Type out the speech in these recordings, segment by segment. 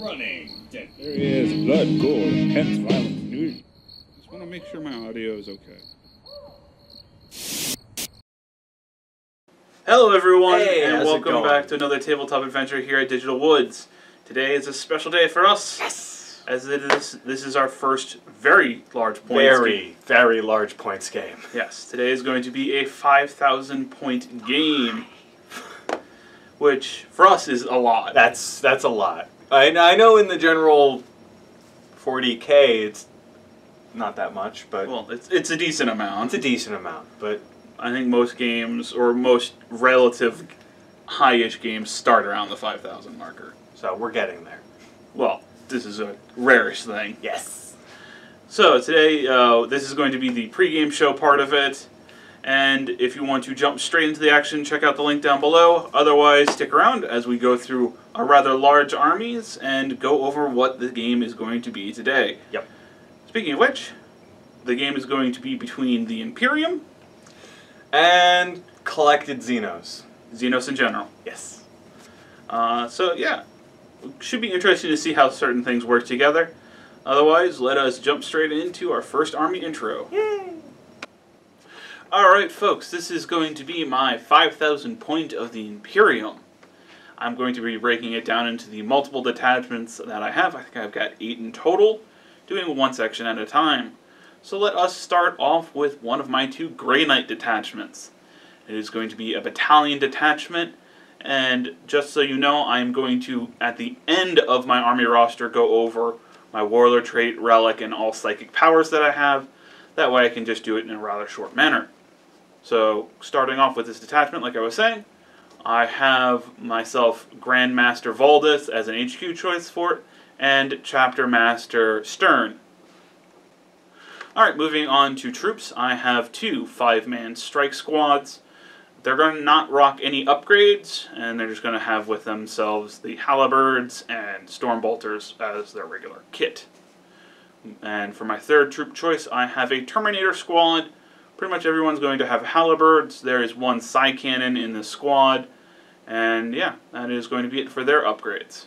running. There is blood, gore, and hence violent news. Just want to make sure my audio is okay. Hello everyone, Hey, and how's it welcome going? back to another tabletop adventure here at Digital Woods. Today is a special day for us. Yes! As this is our first very large points game. Very large points game. Yes, today is going to be a 5,000 point game, which for us is a lot. That's a lot. I know in the general 40K it's not that much, but Well, it's a decent amount. it's a decent amount. But I think most games, or most relative high-ish games, start around the 5,000 marker. so we're getting there. Well, this is a rarish thing. Yes. So today, this is going to be the pregame show part of it, and if you want to jump straight into the action, check out the link down below. Otherwise, stick around as we go through our rather large armies and go over what the game is going to be today. Yep. Speaking of which, the game is going to be between the Imperium, And collected Xenos. Xenos in general. Yes. So yeah, should be interesting to see how certain things work together. Otherwise, let us jump straight into our first army intro. Yay! Alright folks, this is going to be my 5,000 point of the Imperium. I'm going to be breaking it down into the multiple detachments that I have. I think I've got 8 in total, doing one section at a time. So let us start off with one of my 2 Grey Knight detachments. It is going to be a battalion detachment, and just so you know, I am going to, at the end of my army roster, go over my Warlord trait, relic, and all psychic powers that I have. That way I can just do it in a rather short manner. So, starting off with this detachment, like I was saying, I have myself Grandmaster Valdis as an HQ choice for it, and Chapter Master Stern. Alright, moving on to troops, I have 2 5-man strike squads. They're going to not rock any upgrades, and they're just going to have with themselves the Halberds and Stormbolters as their regular kit. And for my 3rd troop choice, I have a Terminator squad. Pretty much everyone's going to have Halberds. There is 1 side cannon in the squad, and yeah, that is going to be it for their upgrades.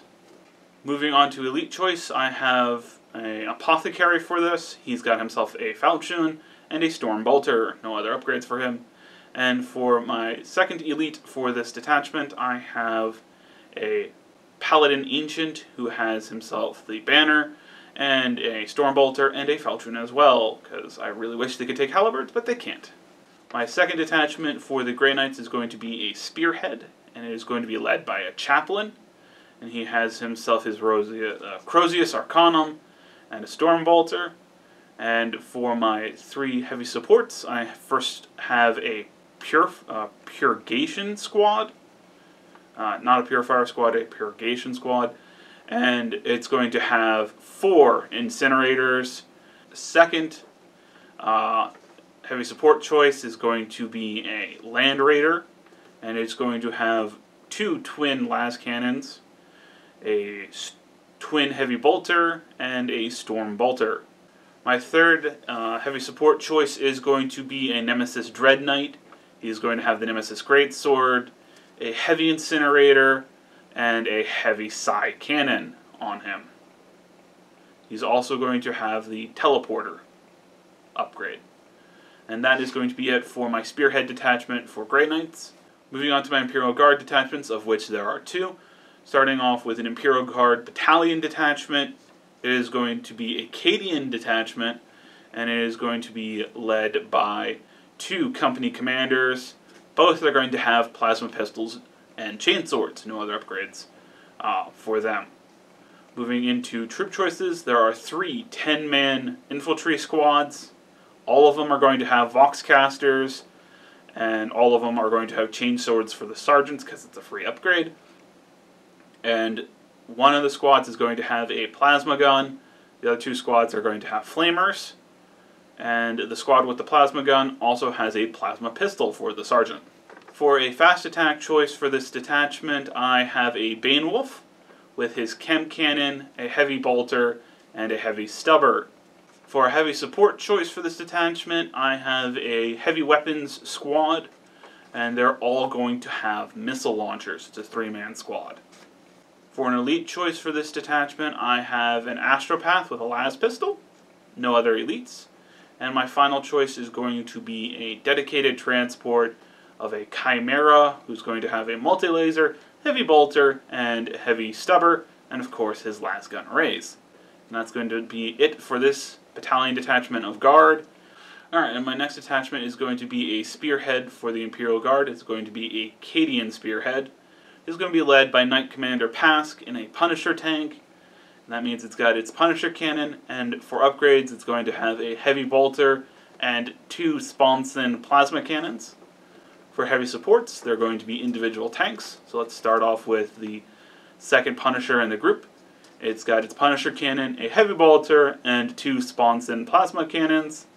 Moving on to elite choice, I have an Apothecary for this. He's got himself a Falchion and a Stormbolter. No other upgrades for him. And for my 2nd elite for this detachment, I have a Paladin Ancient who has himself the Banner and a Stormbolter and a Falchion as well, because I really wish they could take Halberds, but they can't. My 2nd detachment for the Grey Knights is going to be a Spearhead, and it is going to be led by a Chaplain, and he has himself his Crozius Arcanum and a Stormbolter. And for my 3 heavy supports, I first have a Purgation squad. Not a Purifier squad, a Purgation squad. And it's going to have 4 Incinerators. The 2nd heavy support choice is going to be a Land Raider. And it's going to have 2 twin las cannons, a twin heavy bolter, and a storm bolter. My 3rd heavy support choice is going to be a Nemesis Dread Knight. He's going to have the Nemesis Greatsword, a heavy incinerator, and a heavy side cannon on him. He's also going to have the teleporter upgrade. And that is going to be it for my Spearhead detachment for Grey Knights. Moving on to my Imperial Guard detachments, of which there are 2. Starting off with an Imperial Guard battalion detachment. It is going to be a Cadian detachment, and it is going to be led by 2 company commanders. Both are going to have plasma pistols and chainswords, no other upgrades for them. Moving into troop choices, there are 3 10-man infantry squads. All of them are going to have Voxcasters, and all of them are going to have chainswords for the sergeants because it's a free upgrade. And one of the squads is going to have a plasma gun. The other 2 squads are going to have flamers. And the squad with the plasma gun also has a plasma pistol for the sergeant. For a fast attack choice for this detachment, I have a Banewolf with his chem cannon, a heavy bolter, and a heavy stubber. For a heavy support choice for this detachment, I have a heavy weapons squad, and they're all going to have missile launchers. It's a 3-man squad. For an elite choice for this detachment, I have an Astropath with a las pistol, no other elites. And my final choice is going to be a dedicated transport of a Chimera, who's going to have a multi-laser, heavy bolter, and heavy stubber, and of course his lasgun raise. And that's going to be it for this battalion detachment of Guard. Alright, and my next detachment is going to be a Spearhead for the Imperial Guard. It's going to be a Cadian Spearhead. It's going to be led by Knight Commander Pask in a Punisher tank. And that means it's got its Punisher cannon, and for upgrades it's going to have a heavy bolter and 2 Sponson plasma cannons. For heavy supports, they're going to be individual tanks. So let's start off with the second Punisher in the group. It's got its Punisher cannon, a heavy bolter, and 2 Sponson plasma cannons.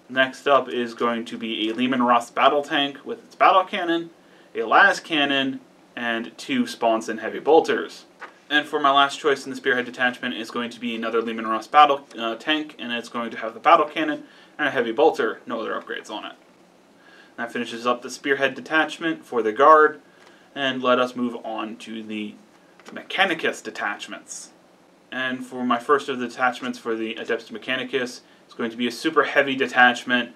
Next up is going to be a Leman Russ battle tank with its battle cannon, a las cannon, and 2 Sponson heavy bolters. And for my last choice in the Spearhead detachment is going to be another Leman Russ battle tank, and it's going to have the battle cannon and a heavy bolter, no other upgrades on it. That finishes up the Spearhead detachment for the Guard, and let us move on to the Mechanicus detachments. And for my first of the detachments for the Adeptus Mechanicus, it's going to be a super heavy detachment.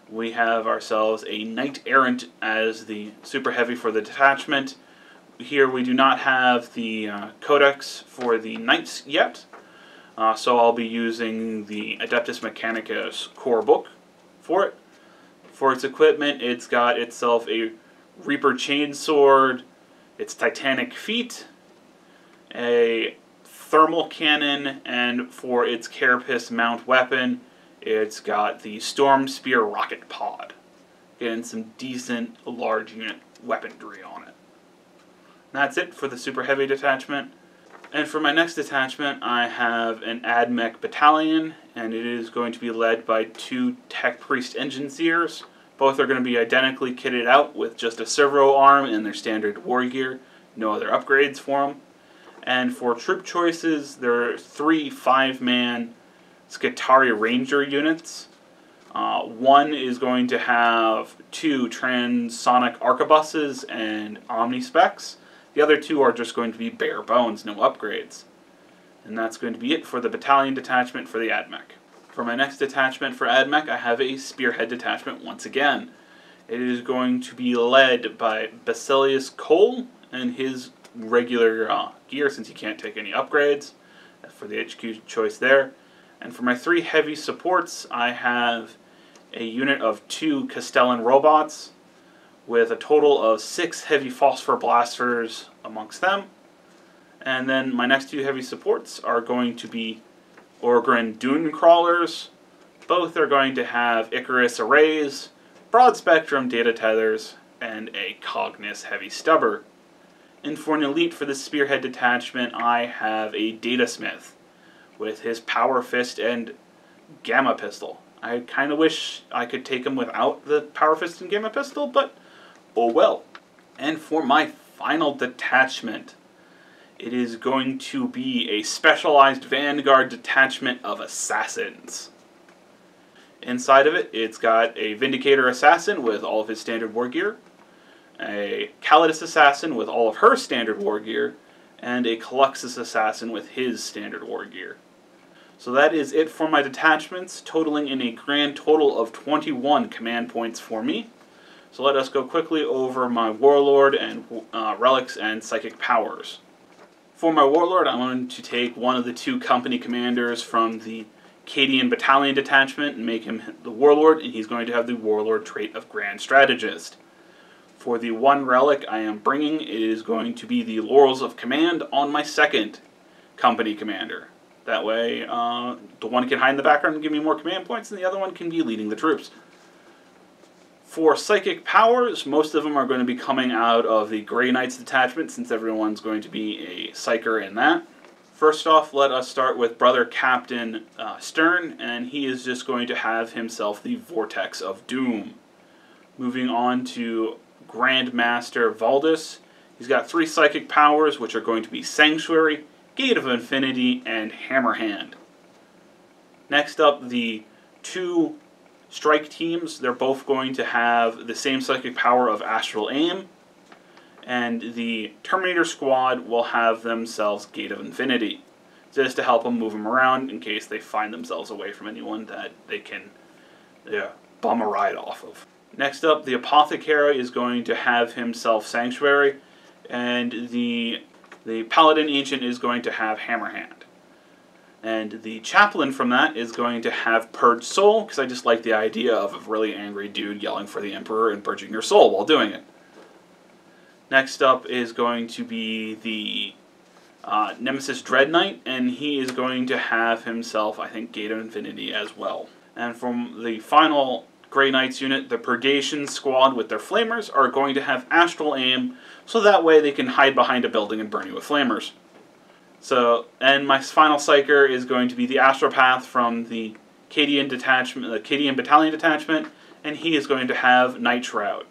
We have ourselves a Knight Errant as the super heavy for the detachment. Here we do not have the codex for the Knights yet, so I'll be using the Adeptus Mechanicus core book for it. For its equipment, it's got itself a Reaper Chainsword, its Titanic feet, a thermal cannon, and for its Carapace mount weapon, it's got the Storm Spear rocket pod. Getting some decent large unit weaponry on it. That's it for the super heavy detachment. And for my next detachment, I have an AdMech battalion, and it is going to be led by 2 Tech Priest Engineers. Both are going to be identically kitted out with just a servo arm and their standard war gear. No other upgrades for them. And for troop choices, there are 3 5-man Skitarii Ranger units. One is going to have 2 transonic arquebuses and omnispecs. The other 2 are just going to be bare bones, no upgrades. And that's going to be it for the battalion detachment for the AdMech. For my next detachment for AdMech, I have a Spearhead detachment once again. It is going to be led by Basilius Cole and his regular gear, since he can't take any upgrades, for the HQ choice there. And for my 3 heavy supports, I have a unit of 2 Castellan robots, with a total of 6 heavy phosphor blasters amongst them. And then my next 2 heavy supports are going to be Orgren Dune Crawlers. Both are going to have Icarus arrays, broad spectrum data tethers, and a Cognis heavy stubber. And for an elite for the Spearhead detachment, I have a Datasmith with his Power Fist and Gamma Pistol. I kind of wish I could take him without the Power Fist and Gamma Pistol, but oh well. And for my final detachment, it is going to be a specialized Vanguard detachment of assassins. Inside of it, it's got a Vindicator assassin with all of his standard war gear, a Calidus assassin with all of her standard war gear, and a Caluxus assassin with his standard war gear. So that is it for my detachments, totaling in a grand total of 21 command points for me. So let us go quickly over my Warlord and relics and psychic powers. For my Warlord, I'm going to take one of the 2 company commanders from the Cadian Battalion detachment and make him the Warlord, and he's going to have the Warlord trait of Grand Strategist. For the 1 relic I am bringing, it is going to be the Laurels of Command on my 2nd company commander. That way, the one can hide in the background and give me more command points, and the other one can be leading the troops. For psychic powers, most of them are going to be coming out of the Grey Knights detachment, since everyone's going to be a psyker in that. First off, let us start with Brother Captain Stern, and he is just going to have himself the Vortex of Doom. Moving on to Grandmaster Valdus, he's got 3 psychic powers, which are going to be Sanctuary, Gate of Infinity, and Hammerhand. Next up, the 2 strike teams. They're both going to have the same psychic power of Astral Aim. And the Terminator squad will have themselves Gate of Infinity, just to help them move them around in case they find themselves away from anyone that they can bum a ride off of. Next up, the Apothecary is going to have himself Sanctuary, and the Paladin Ancient is going to have Hammerhand. And the Chaplain from that is going to have Purge Soul, because I just like the idea of a really angry dude yelling for the Emperor and purging your soul while doing it. Next up is going to be the Nemesis Dread Knight, and he is going to have himself, I think, Gate of Infinity as well. And from the final Grey Knights unit, the Purgation squad with their Flamers are going to have Astral Aim, so that way they can hide behind a building and burn you with Flamers. So, and my final Psyker is going to be the Astropath from the Cadian detachment, the Cadian Battalion detachment, and he is going to have Night Shroud.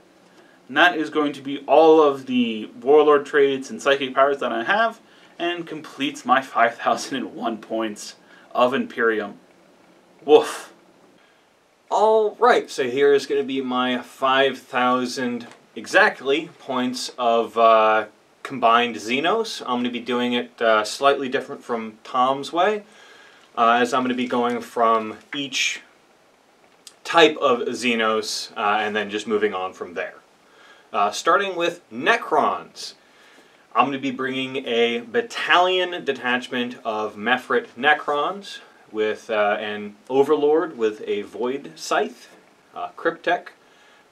And that is going to be all of the Warlord traits and Psychic powers that I have, and completes my 5,001 points of Imperium. Woof. Alright, so here is going to be my 5,000 exactly points of combined Xenos. I'm going to be doing it slightly different from Tom's way, as I'm going to be going from each type of Xenos and then just moving on from there. Starting with Necrons. I'm going to be bringing a battalion detachment of Mefrit Necrons with an Overlord with a Void Scythe, Cryptek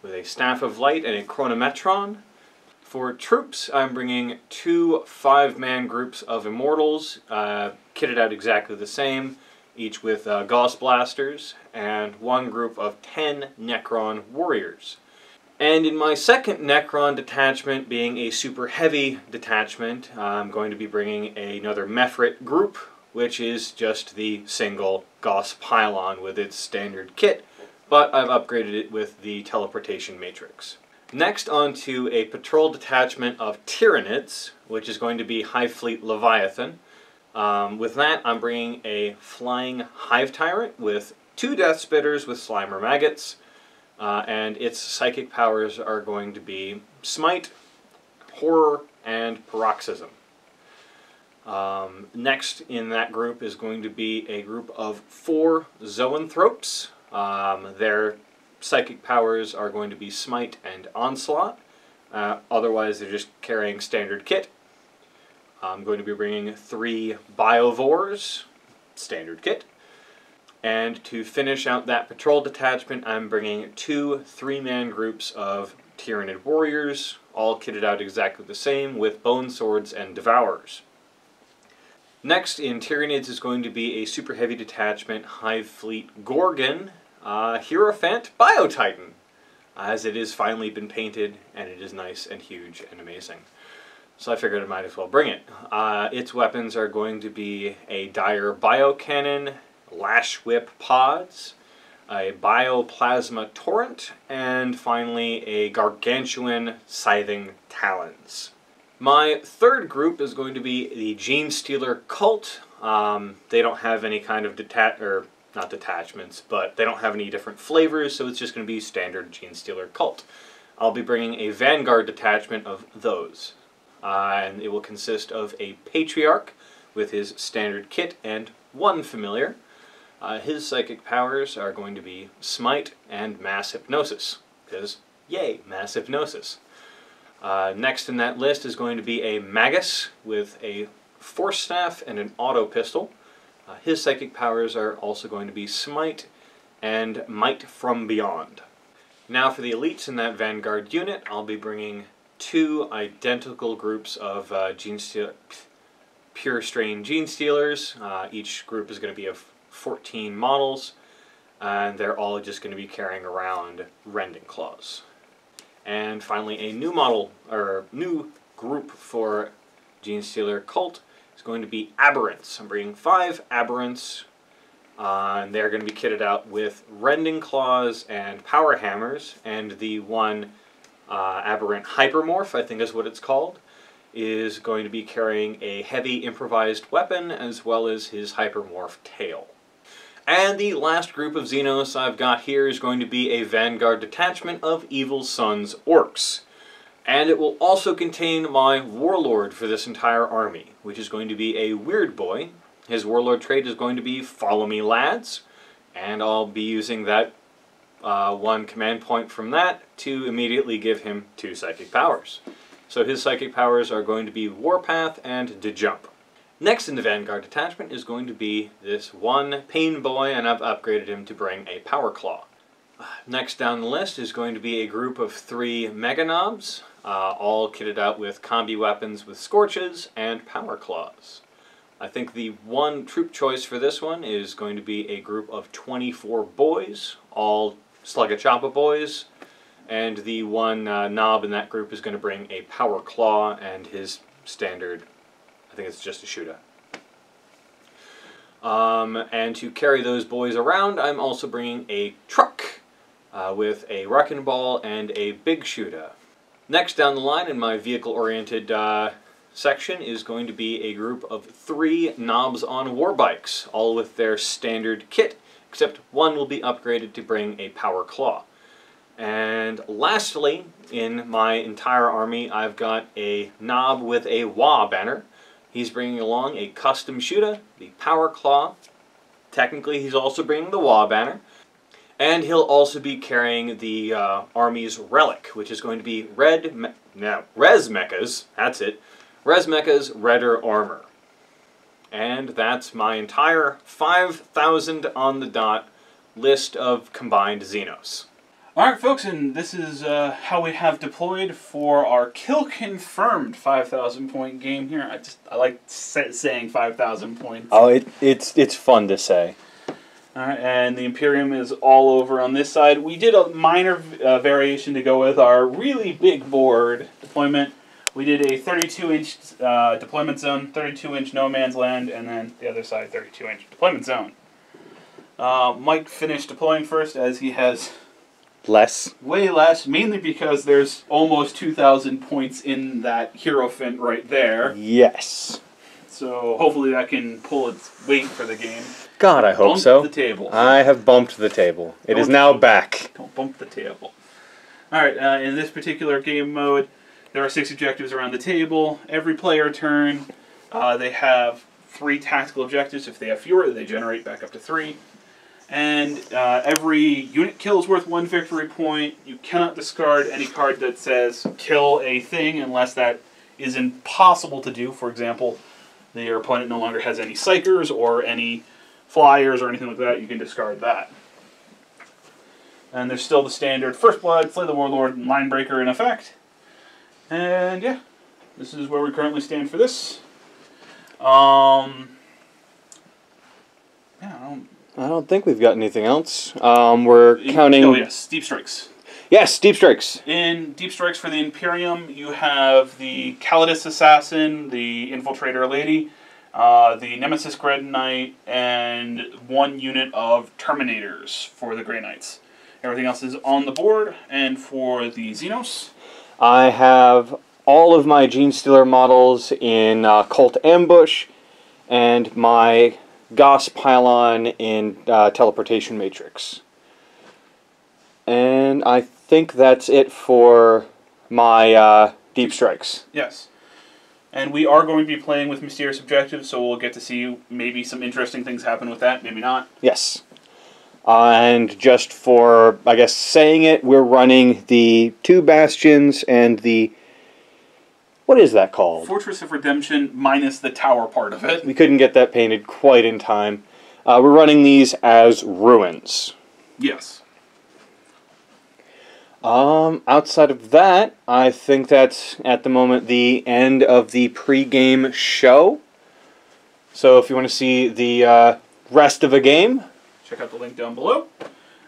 with a Staff of Light and a Chronometron. For troops, I'm bringing 2 5-man groups of Immortals, kitted out exactly the same, each with Gauss Blasters, and 1 group of 10 Necron Warriors. And in my second Necron detachment, being a super heavy detachment, I'm going to be bringing another Mefrit group, which is just the single Gauss Pylon with its standard kit, but I've upgraded it with the Teleportation Matrix. Next, on to a patrol detachment of Tyranids, which is going to be Hive Fleet Leviathan. With that, I'm bringing a Flying Hive Tyrant with 2 Death Spitters with Slimer Maggots, and its psychic powers are going to be Smite, Horror, and Paroxysm. Next in that group is going to be a group of 4 Zoanthropes. Their psychic powers are going to be Smite and Onslaught. Otherwise, they're just carrying standard kit. I'm going to be bringing 3 Biovores, standard kit. And to finish out that patrol detachment, I'm bringing 2 3-man groups of Tyranid Warriors, all kitted out exactly the same, with Bone Swords and Devourers. Next in Tyranids is going to be a super heavy detachment Hive Fleet Gorgon, Hierophant Biotitan, as it has finally been painted and it is nice and huge and amazing. So I figured I might as well bring it. Its weapons are going to be a Dire Biocannon, Lash Whip Pods, a Bioplasma Torrent, and finally a Gargantuan Scything Talons. My third group is going to be the Genestealer Cult. They don't have any kind of not detachments, but they don't have any different flavors, so it's just going to be standard Genestealer Cult. I'll be bringing a Vanguard detachment of those, and it will consist of a Patriarch with his standard kit and 1 familiar. His psychic powers are going to be Smite and Mass Hypnosis, because yay, Mass Hypnosis. Next in that list is going to be a Magus with a Force Staff and an Auto Pistol. His psychic powers are also going to be Smite and Might from Beyond. Now for the elites in that Vanguard unit, I'll be bringing 2 identical groups of Pure Strain Genestealers. Each group is going to be of 14 models, and they're all just going to be carrying around Rending Claws. And finally, a new group for Genestealer Cult is going to be Aberrants. I'm bringing 5 Aberrants, and they're going to be kitted out with Rending Claws and Power Hammers, and the 1 Aberrant Hypermorph, I think is what it's called, is going to be carrying a heavy improvised weapon as well as his Hypermorph tail. And the last group of Xenos I've got here is going to be a Vanguard detachment of Evil Sun's Orcs. And it will also contain my Warlord for this entire army, which is going to be a weird boy. His Warlord trait is going to be Follow Me Lads, and I'll be using that one command point from that to immediately give him 2 psychic powers. So his psychic powers are going to be Warpath and De Jump. Next in the Vanguard detachment is going to be this one Pain Boy, and I've upgraded him to bring a Power Claw. Next down the list is going to be a group of 3 Mega Knobs, all kitted out with combi weapons with Scorches and Power Claws. I think the one troop choice for this one is going to be a group of 24 boys, all Slugga-Choppa boys, and the one knob in that group is going to bring a Power Claw and his standard, I think it's just a shooter. And to carry those boys around, I'm also bringing a truck with a Wrecking Ball and a big shooter. Next down the line in my vehicle-oriented section is going to be a group of 3 knobs on warbikes, all with their standard kit, except one will be upgraded to bring a Power Claw. And lastly, in my entire army, I've got a knob with a WA banner. He's bringing along a custom shooter, the Power Claw. Technically, he's also bringing the WA banner. And he'll also be carrying the army's relic, which is going to be Res Mechas, that's it, Res Mechas Redder Armor. And that's my entire 5,000 on the dot list of combined Xenos. Alright folks, and this is how we have deployed for our kill-confirmed 5,000 point game here. I like saying 5,000 points. Oh, it's fun to say. Alright, and the Imperium is all over on this side. We did a minor variation to go with our really big board deployment. We did a 32-inch deployment zone, 32-inch no man's land, and then the other side 32-inch deployment zone. Mike finished deploying first as he has... Way less, mainly because there's almost 2,000 points in that Hierophant right there. Yes. So hopefully that can pull its weight for the game. God, I hope so. Bump the table. I have bumped the table. It is now back. Don't bump the table. Alright, in this particular game mode, there are 6 objectives around the table. Every player turn, they have 3 tactical objectives. If they have fewer, they generate back up to 3. And every unit kill is worth 1 victory point. You cannot discard any card that says kill a thing unless that is impossible to do. For example, your opponent no longer has any Psychers or any Flyers or anything like that. You can discard that. And there's still the standard First Blood, Slay the Warlord, and Line Breaker in effect. And yeah, this is where we currently stand for this. I don't think we've got anything else. We're counting... Oh yes, Deep Strikes. Yes, Deep Strikes. In Deep Strikes for the Imperium, you have the Calidus Assassin, the Infiltrator Lady, the Nemesis Grey Knight, and 1 unit of Terminators for the Grey Knights. Everything else is on the board, and for the Xenos... I have all of my Genestealer models in Cult Ambush, and my Gauss Pylon in Teleportation Matrix. And I think that's it for my Deep Strikes. Yes. And we are going to be playing with Mysterious Objectives, so we'll get to see maybe some interesting things happen with that, maybe not. Yes. And just for, I guess, saying it, we're running the 2 Bastions and the... What is that called? Fortress of Redemption minus the tower part of it. We couldn't get that painted quite in time. We're running these as Ruins. Yes. Outside of that, I think that's, at the moment, the end of the pre-game show. So if you want to see the rest of the game... check out the link down below.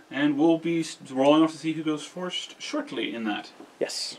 And we'll be rolling off to see who goes first shortly in that. Yes.